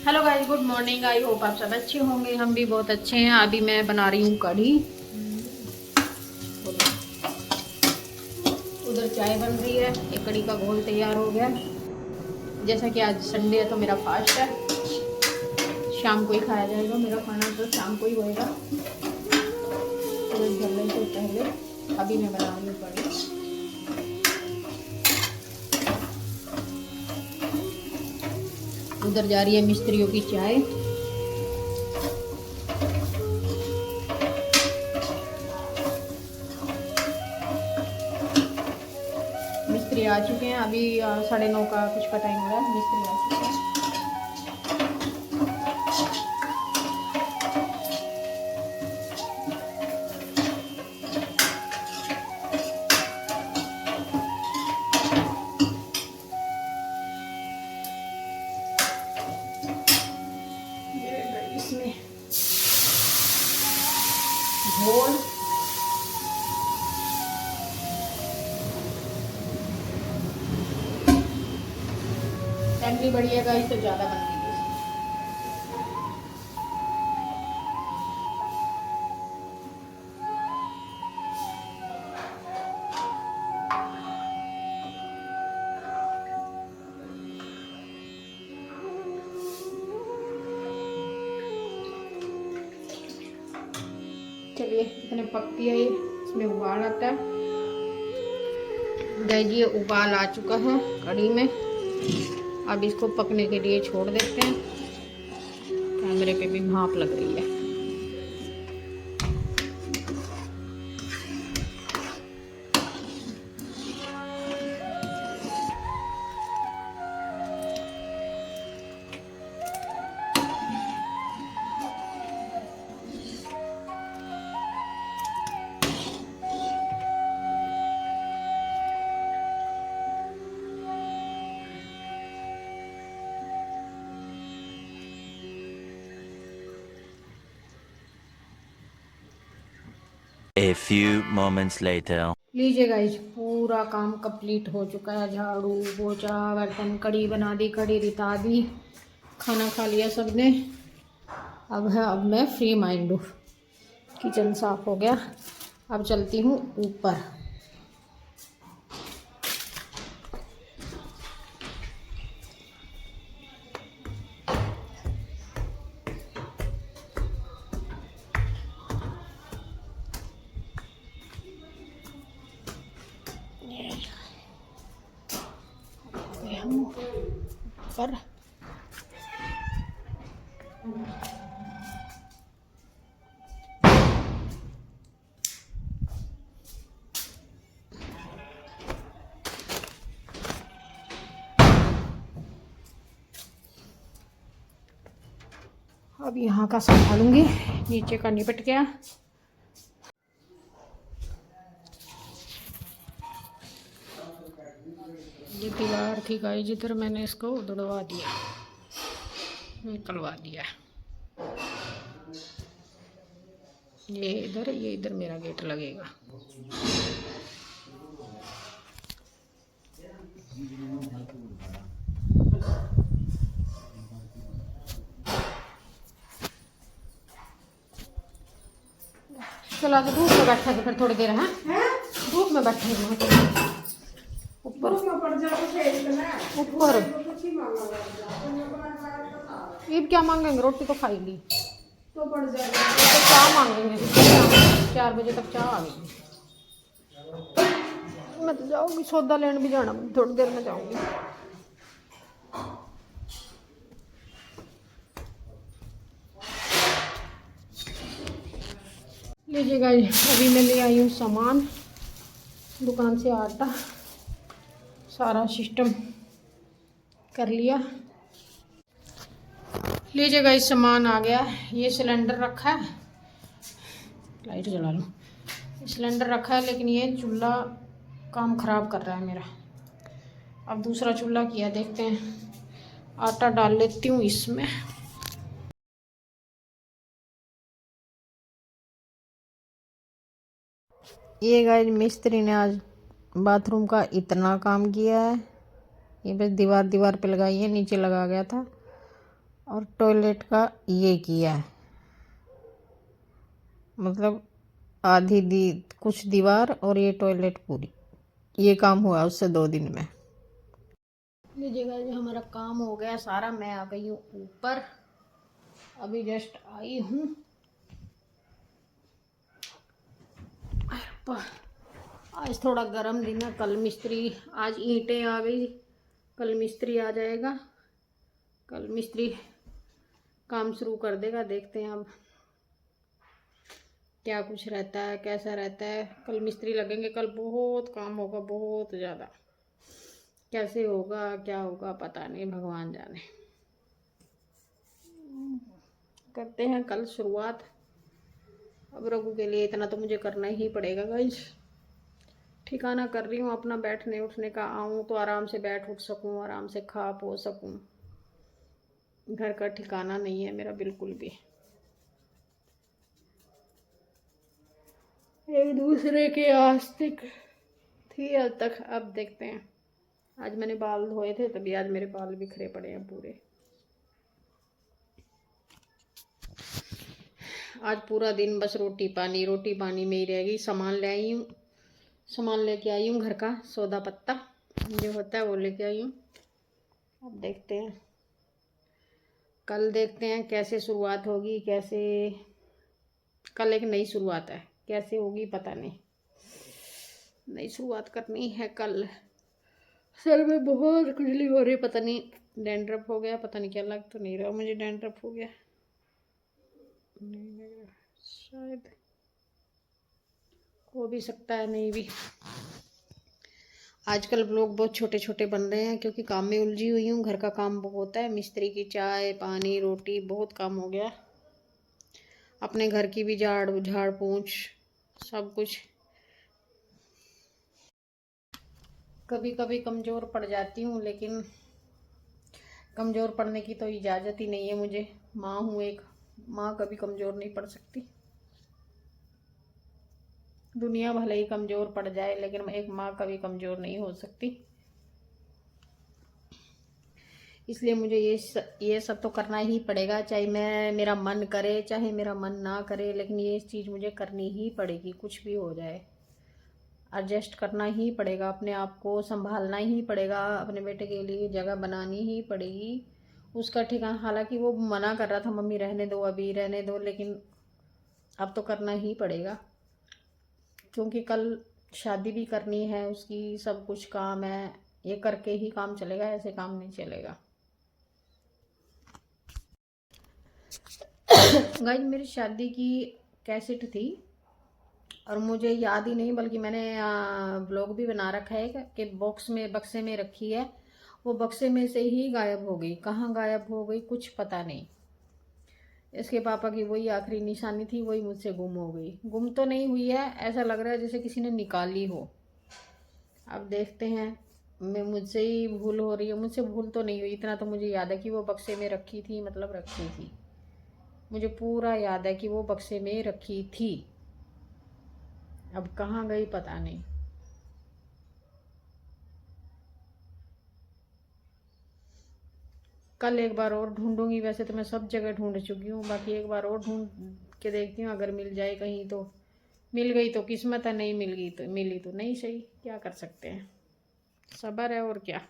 Hello guys, good morning. I hope आप सब अच्छे होंगे। हम भी बहुत अच्छे हैं। अभी मैं बना रही हूँ कढ़ी। उधर चाय बन रही है, एक कढ़ी का घोल तैयार हो गया। जैसा कि आज संडे है तो मेरा फास्ट है, शाम को ही खाया जाएगा। मेरा खाना तो शाम को ही होएगा, सूरज ढलने से पहले। अभी मैं बना रही हूँ कढ़ी। उधर जा रही है मिस्त्रियों की चाय। मिस्त्री आ चुके हैं। अभी 9:30 का कुछ का टाइम हो रहा है। मिस्त्री आ चुके हैं। इसमें घोल, फैमिली बड़ी है गाइस तो ज़्यादा बनती है। चलिए, इतने पकती है ये, इसमें उबाल आता है। ये उबाल आ चुका है कढ़ी में। अब इसको पकने के लिए छोड़ देते हैं। कैमरे पे भी भाप लग रही है। A few moments later. लीजिए गाइस, पूरा काम कंप्लीट हो चुका है। झाड़ू पोछा, बर्तन, कढ़ी बना दी, कढ़ी रिता दी, खाना खा लिया सबने। अब मैं फ्री माइंड हूँ। किचन साफ हो गया। अब चलती हूँ ऊपर। हम ऊपर अब यहाँ का संभालूंगी। नीचे का निपट गया। ये दीवार थी गाइस, जिधर मैंने इसको उधड़वा दिया, निकलवा दिया। ये इधर मेरा गेट लगेगा। चला तो धूप में बैठा के फिर थोड़ी देर है। धूप में बैठे ऊपर ऊपर। ईद क्या मांगेंगे, रोटी तो खाई ली तो पड़ जाएगा। तो चाय मांगेंगे, 4 बजे तक चाय आ गई। मैं तो जाऊँगी, सौदा लेने भी जाना, थोड़ी देर में जाऊँगी। लीजिए गाइस, अभी मैं ले आई हूँ सामान दुकान से। आटा सारा सिस्टम कर लिया। लीजिए गाइस, सामान आ गया। ये सिलेंडर रखा है, लाइट जला लूँ। सिलेंडर रखा है, लेकिन ये चूल्हा काम ख़राब कर रहा है मेरा। अब दूसरा चूल्हा किया, देखते हैं। आटा डाल लेती हूँ इसमें। ये गाइस, मिस्त्री ने आज बाथरूम का इतना काम किया है। ये बस दीवार पे लगाई है, नीचे लगा गया था। और टॉयलेट का ये किया है, मतलब आधी दी कुछ दीवार और ये टॉयलेट पूरी, ये काम हुआ उससे 2 दिन में। लीजिएगा जो हमारा काम हो गया सारा। मैं आ गई हूँ ऊपर, अभी जस्ट आई हूँ। आज थोड़ा गर्म दिन है, कल मिस्त्री, आज ईंटें आ गई, कल मिस्त्री आ जाएगा, कल मिस्त्री काम शुरू कर देगा। देखते हैं अब क्या कुछ रहता है, कैसा रहता है। कल मिस्त्री लगेंगे, कल बहुत काम होगा, बहुत ज़्यादा। कैसे होगा, क्या होगा, पता नहीं, भगवान जाने। करते हैं कल शुरुआत। अब रघु के लिए इतना तो मुझे करना ही पड़ेगा गाइस। ठिकाना कर रही हूँ अपना बैठने उठने का, आऊँ तो आराम से बैठ उठ सकूँ, आराम से खा पो सकूँ। घर का ठिकाना नहीं है मेरा बिल्कुल भी। एक दूसरे के आस्तिक थी अब तक, अब देखते हैं। आज मैंने बाल धोए थे तभी आज मेरे बाल बिखरे पड़े हैं पूरे। आज पूरा दिन बस रोटी पानी में ही रहेगी। सामान ले आई हूँ, सामान लेके आई हूँ, घर का सौदा पत्ता जो होता है वो लेके आई हूँ। अब देखते हैं, कल देखते हैं कैसे शुरुआत होगी, कैसे। कल एक नई शुरुआत है, कैसे होगी पता नहीं। नई शुरुआत करनी है कल। सर में बहुत खुजली हो रही, पता नहीं डैंड्रफ हो गया, पता नहीं क्या, लग तो नहीं रहा मुझे डैंड्रफ हो गया, नहीं लग रहा, शायद हो भी सकता है, नहीं भी। आजकल ब्लॉग बहुत छोटे छोटे बन रहे हैं क्योंकि काम में उलझी हुई हूँ। घर का काम बहुत है, मिस्त्री की चाय पानी रोटी बहुत काम हो गया। अपने घर की भी झाड़ पोंछ सब कुछ। कभी कभी कमज़ोर पड़ जाती हूँ, लेकिन कमज़ोर पड़ने की तो इजाज़त ही नहीं है मुझे। माँ हूँ एक, माँ कभी कमज़ोर नहीं पड़ सकती। दुनिया भले ही कमज़ोर पड़ जाए लेकिन एक माँ कभी कमज़ोर नहीं हो सकती। इसलिए मुझे ये सब तो करना ही पड़ेगा, चाहे मेरा मन करे चाहे मेरा मन ना करे, लेकिन ये चीज़ मुझे करनी ही पड़ेगी। कुछ भी हो जाए एडजस्ट करना ही पड़ेगा, अपने आप को संभालना ही पड़ेगा, अपने बेटे के लिए जगह बनानी ही पड़ेगी। उसका ठिकाना, हालांकि वो मना कर रहा था मम्मी रहने दो अभी रहने दो, लेकिन अब तो करना ही पड़ेगा क्योंकि कल शादी भी करनी है उसकी, सब कुछ काम है। ये करके ही काम चलेगा, ऐसे काम नहीं चलेगा। गाइस मेरी शादी की कैसेट थी और मुझे याद ही नहीं, बल्कि मैंने ब्लॉग भी बना रखा है कि बक्से में रखी है। वो बक्से में से ही गायब हो गई, कहाँ गायब हो गई कुछ पता नहीं। इसके पापा की वही आखिरी निशानी थी, वही मुझसे गुम हो गई। गुम तो नहीं हुई है, ऐसा लग रहा है जैसे किसी ने निकाली हो। अब देखते हैं, मुझसे ही भूल हो रही है। मुझसे भूल तो नहीं हुई, इतना तो मुझे याद है कि वो बक्से में रखी थी, मतलब रखी थी। मुझे पूरा याद है कि वो बक्से में रखी थी। अब कहाँ गई पता नहीं। कल एक बार और ढूंढूंगी, वैसे तो मैं सब जगह ढूंढ चुकी हूँ, बाकी एक बार और ढूंढ के देखती हूँ, अगर मिल जाए कहीं तो। मिल गई तो किस्मत है, नहीं मिल गई तो मिली तो नहीं सही, क्या कर सकते हैं, सब्र है और क्या।